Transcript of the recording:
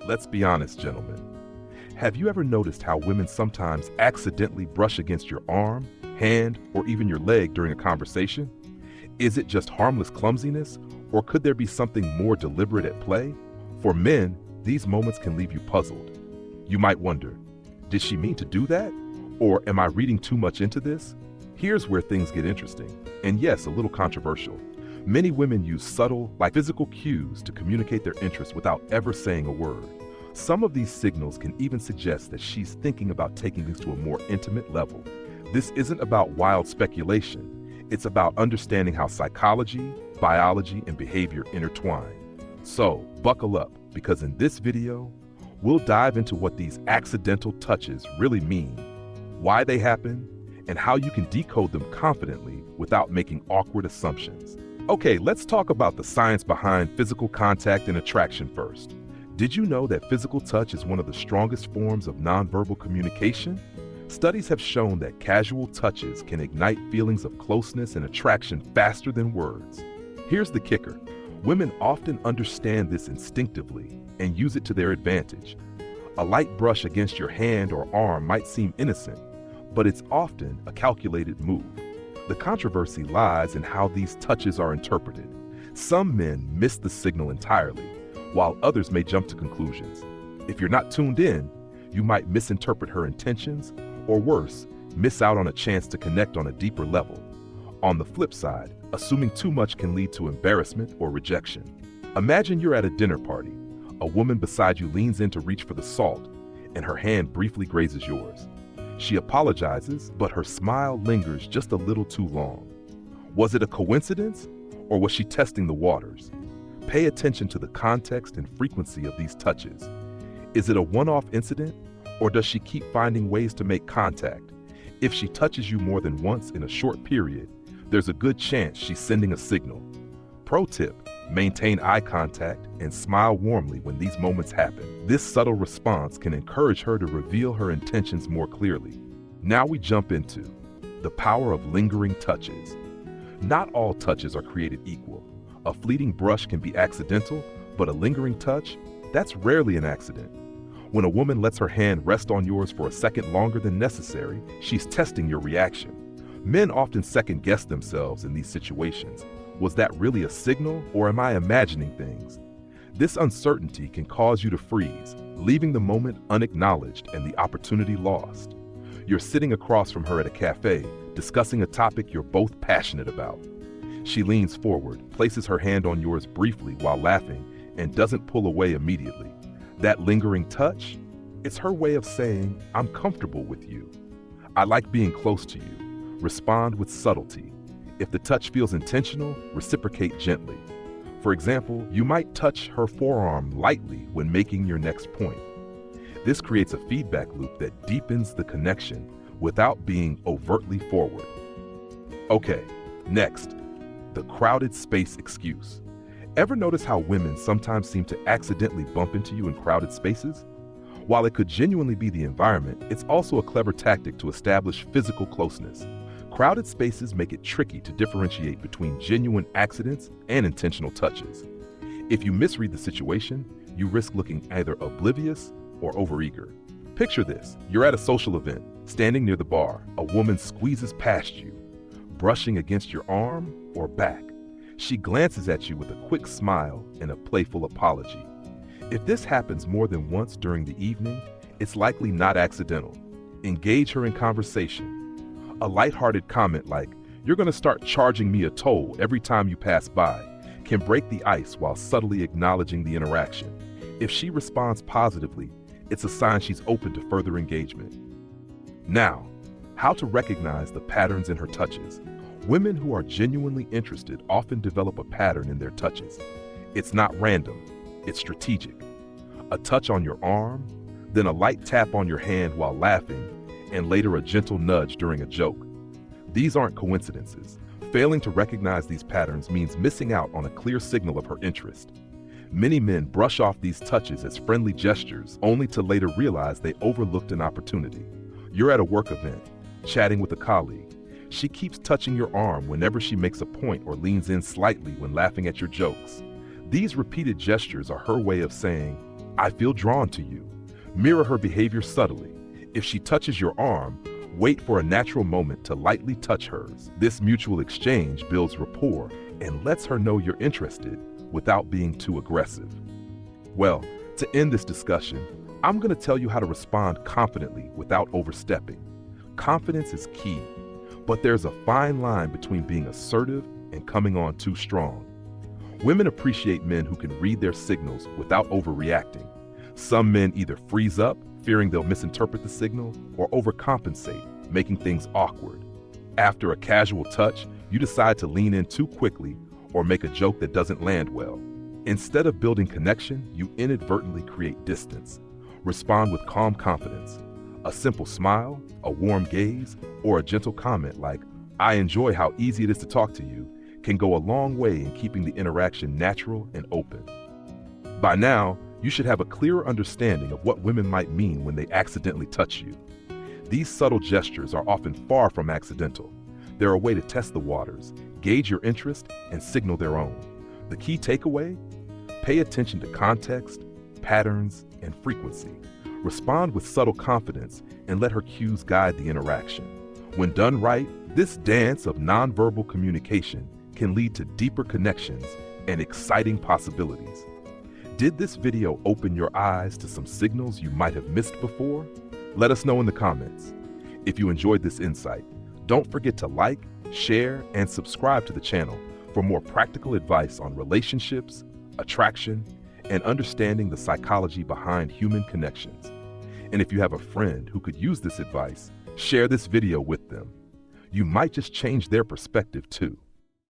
Let's be honest, gentlemen. Have you ever noticed how women sometimes accidentally brush against your arm, hand, or even your leg during a conversation? Is it just harmless clumsiness, or could there be something more deliberate at play? For men, these moments can leave you puzzled. You might wonder, did she mean to do that? Or am I reading too much into this? Here's where things get interesting, and yes, a little controversial. Many women use subtle, like physical cues to communicate their interest without ever saying a word. Some of these signals can even suggest that she's thinking about taking things to a more intimate level. This isn't about wild speculation. It's about understanding how psychology, biology, and behavior intertwine. So, buckle up, because in this video, we'll dive into what these accidental touches really mean, why they happen, and how you can decode them confidently without making awkward assumptions. Okay, let's talk about the science behind physical contact and attraction first. Did you know that physical touch is one of the strongest forms of nonverbal communication? Studies have shown that casual touches can ignite feelings of closeness and attraction faster than words. Here's the kicker. Women often understand this instinctively and use it to their advantage. A light brush against your hand or arm might seem innocent, but it's often a calculated move. The controversy lies in how these touches are interpreted. Some men miss the signal entirely, while others may jump to conclusions. If you're not tuned in, you might misinterpret her intentions, or worse, miss out on a chance to connect on a deeper level. On the flip side, assuming too much can lead to embarrassment or rejection. Imagine you're at a dinner party. A woman beside you leans in to reach for the salt, and her hand briefly grazes yours. She apologizes, but her smile lingers just a little too long. Was it a coincidence, or was she testing the waters? Pay attention to the context and frequency of these touches. Is it a one-off incident, or does she keep finding ways to make contact? If she touches you more than once in a short period, there's a good chance she's sending a signal. Pro tip, maintain eye contact and smile warmly when these moments happen. This subtle response can encourage her to reveal her intentions more clearly. Now we jump into the power of lingering touches. Not all touches are created equal. A fleeting brush can be accidental, but a lingering touch, that's rarely an accident. When a woman lets her hand rest on yours for a second longer than necessary, she's testing your reaction. Men often second-guess themselves in these situations. Was that really a signal, or am I imagining things? This uncertainty can cause you to freeze, leaving the moment unacknowledged and the opportunity lost. You're sitting across from her at a cafe, discussing a topic you're both passionate about. She leans forward, places her hand on yours briefly while laughing, and doesn't pull away immediately. That lingering touch? It's her way of saying, I'm comfortable with you. I like being close to you. Respond with subtlety. If the touch feels intentional, reciprocate gently. For example, you might touch her forearm lightly when making your next point. This creates a feedback loop that deepens the connection without being overtly forward. Okay, next, the crowded space excuse. Ever notice how women sometimes seem to accidentally bump into you in crowded spaces? While it could genuinely be the environment, it's also a clever tactic to establish physical closeness. Crowded spaces make it tricky to differentiate between genuine accidents and intentional touches. If you misread the situation, you risk looking either oblivious or overeager. Picture this, you're at a social event, standing near the bar. A woman squeezes past you, brushing against your arm or back. She glances at you with a quick smile and a playful apology. If this happens more than once during the evening, it's likely not accidental. Engage her in conversation. A lighthearted comment like, "You're going to start charging me a toll every time you pass by," can break the ice while subtly acknowledging the interaction. If she responds positively, it's a sign she's open to further engagement. Now, how to recognize the patterns in her touches. Women who are genuinely interested often develop a pattern in their touches. It's not random, it's strategic. A touch on your arm, then a light tap on your hand while laughing, and later a gentle nudge during a joke. These aren't coincidences. Failing to recognize these patterns means missing out on a clear signal of her interest. Many men brush off these touches as friendly gestures, only to later realize they overlooked an opportunity. You're at a work event, chatting with a colleague. She keeps touching your arm whenever she makes a point or leans in slightly when laughing at your jokes. These repeated gestures are her way of saying, I feel drawn to you. Mirror her behavior subtly. If she touches your arm, wait for a natural moment to lightly touch hers. This mutual exchange builds rapport and lets her know you're interested without being too aggressive. Well, to end this discussion, I'm going to tell you how to respond confidently without overstepping. Confidence is key, but there's a fine line between being assertive and coming on too strong. Women appreciate men who can read their signals without overreacting. Some men either freeze up, fearing they'll misinterpret the signal, or overcompensate, making things awkward. After a casual touch, you decide to lean in too quickly or make a joke that doesn't land well. Instead of building connection, you inadvertently create distance. Respond with calm confidence. A simple smile, a warm gaze, or a gentle comment like, "I enjoy how easy it is to talk to you," can go a long way in keeping the interaction natural and open. By now, you should have a clearer understanding of what women might mean when they accidentally touch you. These subtle gestures are often far from accidental. They're a way to test the waters, gauge your interest, and signal their own. The key takeaway? Pay attention to context, patterns, and frequency. Respond with subtle confidence and let her cues guide the interaction. When done right, this dance of nonverbal communication can lead to deeper connections and exciting possibilities. Did this video open your eyes to some signals you might have missed before? Let us know in the comments. If you enjoyed this insight, don't forget to like, share, and subscribe to the channel for more practical advice on relationships, attraction, and understanding the psychology behind human connections. And if you have a friend who could use this advice, share this video with them. You might just change their perspective too.